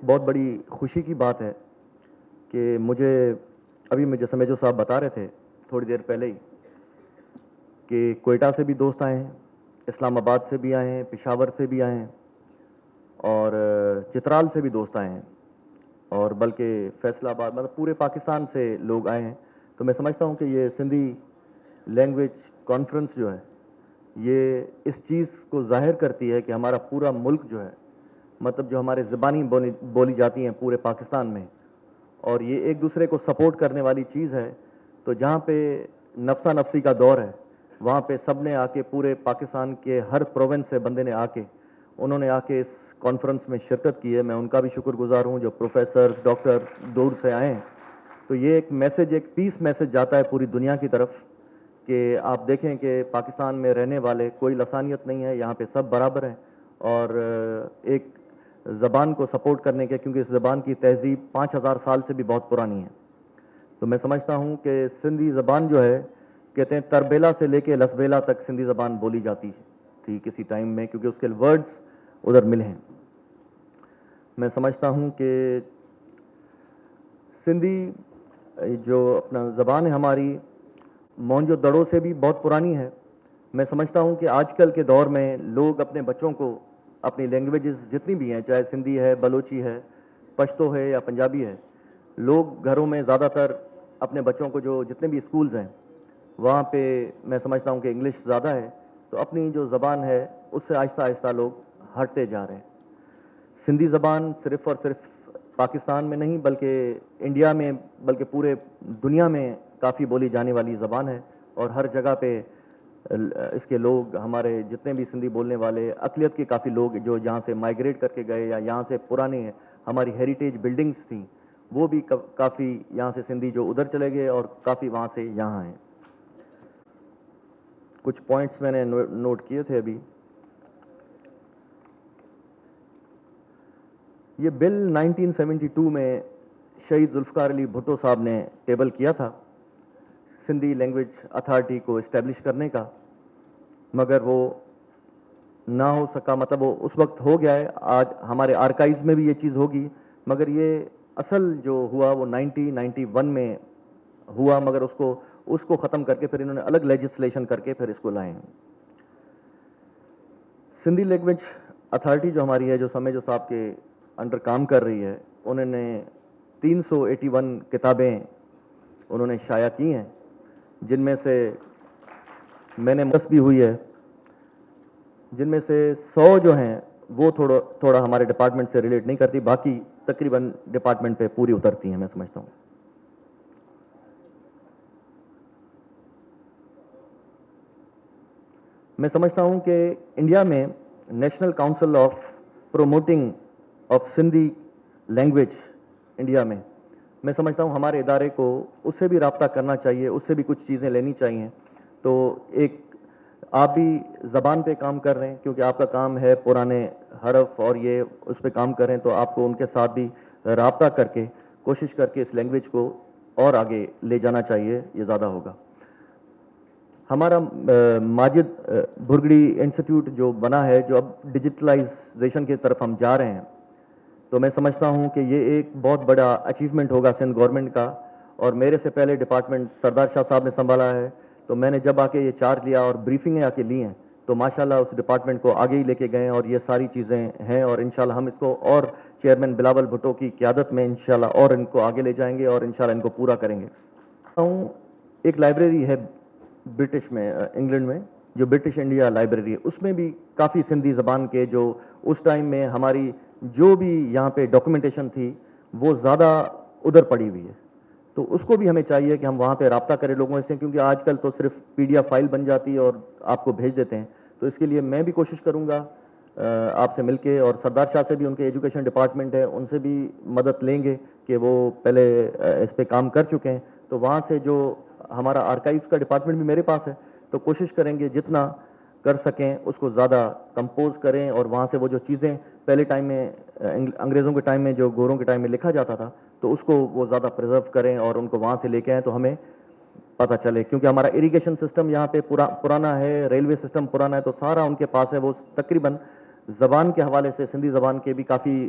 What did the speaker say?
بہت بڑی خوشی کی بات ہے کہ مجھے سمیجو صاحب بتا رہے تھے تھوڑی دیر پہلے ہی کہ کوئٹہ سے بھی دوست آئے ہیں، اسلام آباد سے بھی آئے ہیں، پشاور سے بھی آئے ہیں اور چترال سے بھی دوست آئے ہیں اور بلکہ فیصل آباد، مطلب پورے پاکستان سے لوگ آئے ہیں. تو میں سمجھتا ہوں کہ یہ سندھی لینگویج کانفرنس جو ہے یہ اس چیز کو ظاہر کرتی ہے کہ ہمارا پورا ملک جو ہے، مطلب جو ہمارے زبانی بولی جاتی ہیں پورے پاکستان میں، اور یہ ایک دوسرے کو سپورٹ کرنے والی چیز ہے. تو جہاں پہ نفسا نفسی کا دور ہے وہاں پہ سب نے آ کے، پورے پاکستان کے ہر پروونس سے بندے نے انہوں نے آ کے اس کانفرنس میں شرکت کی ہے. میں ان کا بھی شکر گزار ہوں جو پروفیسر ڈاکٹر دور سے آئے ہیں. تو یہ ایک میسج، ایک پیس میسج جاتا ہے پوری دنیا کی طرف کہ آپ دیکھیں کہ پاکستان میں رہنے والے کوئی لسانیت نہیں ہے، یہاں پہ سب برابر ہیں اور ایک زبان کو سپورٹ کرنے کے، کیونکہ اس زبان کی تہذیب 5000 سال سے بھی بہت پرانی ہے. تو میں سمجھتا ہوں کہ سندھی زبان جو ہے، کہتے ہیں تربیلا سے لے کے لسبیلا تک سندھی زبان بولی جاتی تھی کسی ٹائم میں، کیونکہ اس کے ورڈز ادھر ملے ہیں. میں سمجھتا ہوں کہ سندھی جو اپنا زبان ہے ہماری، مونجو دڑوں سے بھی بہت پرانی ہے. میں سمجھتا ہوں کہ آج کل کے دور میں لوگ اپنے بچوں کو اپنی لینگویجز جتنی بھی ہیں، چاہے سندھی ہے، بلوچی ہے، پشتو ہے یا پنجابی ہے، لوگ گھروں میں زیادہ تر اپنے بچوں کو، جو جتنے بھی اسکولز ہیں وہاں پہ میں سمجھتا ہوں کہ انگلش زیادہ ہے، تو اپنی جو زبان ہے اس سے آہستہ آہستہ لوگ ہٹتے جا رہے ہیں. سندھی زبان صرف اور صرف پاکستان میں نہیں بلکہ انڈیا میں، بلکہ پورے دنیا میں کافی بولی جانے والی زبان ہے، اور ہر جگہ پہ اس کے لوگ، ہمارے جتنے بھی سندھی بولنے والے اقلیت کے کافی لوگ جو یہاں سے مائگریٹ کر کے گئے یا یہاں سے پرانے ہماری ہیریٹیج بلڈنگز تھیں، وہ بھی کافی یہاں سے سندھی جو ادھر چلے گئے اور کافی وہاں سے یہاں ہیں. کچھ پوائنٹس میں نے نوٹ کیے تھے ابھی. یہ بل 1972 میں شہید ذوالفقار علی بھٹو صاحب نے ٹیبل کیا تھا سندھی لینگویج اتھارٹی کو اسٹیبلش کرنے کا، مگر وہ نہ ہو سکا. مطلب وہ اس وقت ہو گیا ہے، آج ہمارے آرکائیوز میں بھی یہ چیز ہوگی، مگر یہ اصل جو ہوا وہ 1991 میں ہوا، مگر اس کو ختم کر کے پھر انہوں نے الگ لیجسلیشن کر کے پھر اس کو لائے ہیں. سندھی لینگویج اتھارٹی جو ہماری ہے، جو سمیجو صاحب کے انڈر کام کر رہی ہے، انہوں نے 381 کتابیں انہوں نے شائع کی ہیں، جن میں سے میں نے بھی ہوئی ہے، جن میں سے 100 جو ہیں وہ تھوڑا ہمارے ڈپارٹمنٹ سے ریلیٹ نہیں کرتی، باقی تقریباً ڈپارٹمنٹ پہ پوری اترتی ہیں. میں سمجھتا ہوں کہ انڈیا میں national council of promoting of Sindhi language India میں سمجھتا ہوں ہمارے ادارے کو اس سے بھی رابطہ کرنا چاہیے، اس سے بھی کچھ چیزیں لینی چاہیے. تو ایک آپ بھی زبان پہ کام کر رہے ہیں، کیونکہ آپ کا کام ہے پرانے حرف اور یہ اس پہ کام کر رہے ہیں، تو آپ کو ان کے ساتھ بھی رابطہ کر کے کوشش کر کے اس لینگویج کو اور آگے لے جانا چاہیے، یہ زیادہ ہوگا. ہمارا ماجد بھرگڑی انسٹیٹیوٹ جو بنا ہے، جو اب ڈیجیٹلائزیشن کی طرف ہم جا رہے ہیں، تو میں سمجھتا ہوں کہ یہ ایک بہت بڑا اچیومنٹ ہوگا سندھ گورنمنٹ کا. اور میرے سے پہلے ڈپارٹمنٹ سردار شاہ صاحب نے سنبھالا ہے، تو میں نے جب آ کے یہ چارج لیا اور بریفنگیں آ کے لی ہیں، تو ماشاءاللہ اس ڈپارٹمنٹ کو آگے ہی لے کے گئے اور یہ ساری چیزیں ہیں، اور انشاءاللہ ہم اس کو اور چیئرمین بلاول بھٹو کی قیادت میں انشاءاللہ اور ان کو آگے لے جائیں گے اور انشاءاللہ ان کو پورا کریں گے. ایک لائبریری ہے برٹش میں، انگلینڈ میں، جو برٹش انڈیا لائبریری ہے، اس میں بھی کافی سندھی زبان کے جو اس ٹائم میں ہماری جو بھی یہاں پہ ڈاکومنٹیشن تھی وہ زیادہ ادھر پڑی ہوئی ہے. تو اس کو بھی ہمیں چاہیے کہ ہم وہاں پہ رابطہ کریں لوگوں سے، کیونکہ آج کل تو صرف PDF فائل بن جاتی ہے اور آپ کو بھیج دیتے ہیں. تو اس کے لیے میں بھی کوشش کروں گا آپ سے مل کے، اور سردار شاہ سے بھی، ان کے ایجوکیشن ڈپارٹمنٹ ہے، ان سے بھی مدد لیں گے کہ وہ پہلے اس پہ کام کر چکے ہیں. تو وہاں سے جو ہمارا آرکائیوز کا ڈپارٹمنٹ بھی میرے پاس ہے، تو کوشش کریں گے جتنا کر سکیں اس کو زیادہ کمپوز کریں، اور وہاں سے وہ جو چیزیں پہلے ٹائم میں انگریزوں کے ٹائم میں، جو گوروں کے ٹائم میں لکھا جاتا تھا، تو اس کو وہ زیادہ پرزرو کریں اور ان کو وہاں سے لے کے آئیں تو ہمیں پتہ چلے. کیونکہ ہمارا اریگیشن سسٹم یہاں پہ پرانا ہے، ریلوے سسٹم پرانا ہے، تو سارا ان کے پاس ہے. وہ تقریباً زبان کے حوالے سے سندھی زبان کے بھی کافی